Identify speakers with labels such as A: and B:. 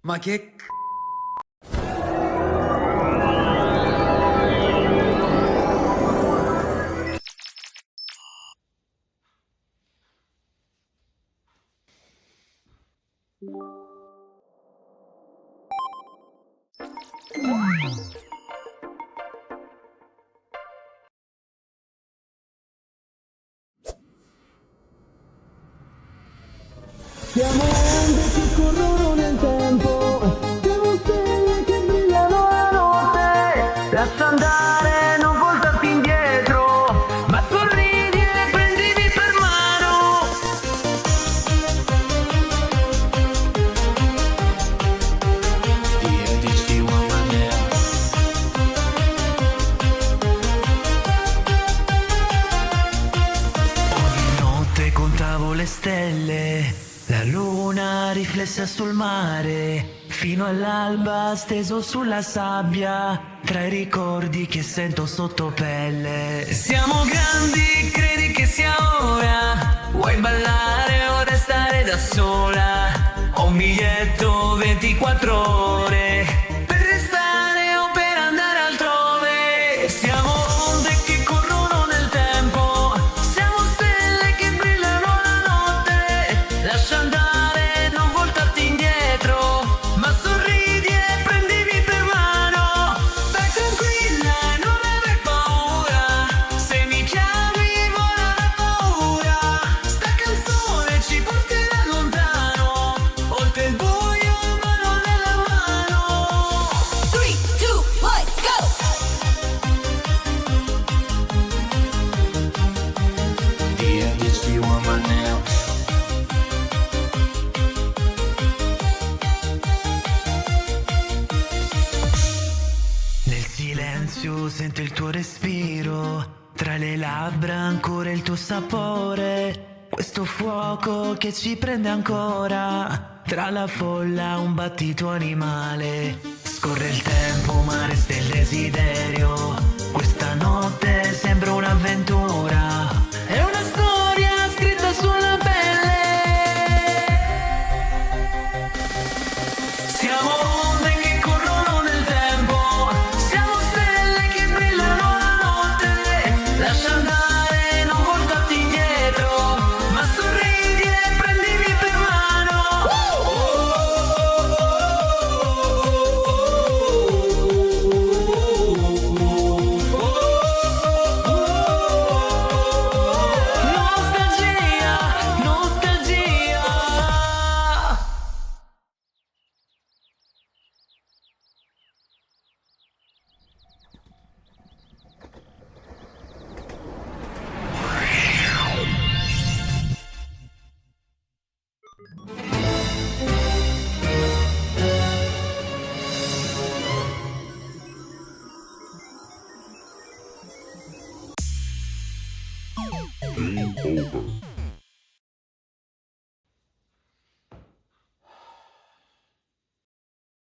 A: Ma che
B: Siamo onde che corrono nel tempo, siamo stelle che brillano la notte. Lascia andare, non voltarti indietro, ma sorridi e prendimi per mano.
C: Ogni notte contavo le stelle, la luna riflessa sul mare, fino all'alba steso sulla sabbia, tra i ricordi che sento sotto pelle. Siamo grandi, credi che sia ora? Vuoi ballare o restare da sola? Ho un biglietto 24 ore per restare o per andare altrove. Siamo onde che corrono nel tempo, siamo stelle che brillano la notte. Lascia andare, non voltarti indietro, ma sorridi e prendimi per mano. Stai tranquilla e non aver paura, se mi chiami vola la paura. Sta canzone ci porterà lontano, oltre il buio mano nella mano.
D: 3, 2, 1, go!
C: DMC woman now. Nel silenzio sento il tuo respiro, tra le labbra ancora il tuo sapore, questo fuoco che ci prende ancora, tra la folla un battito animale. Scorre il tempo ma resta il desiderio, questa notte sembra un'avventura.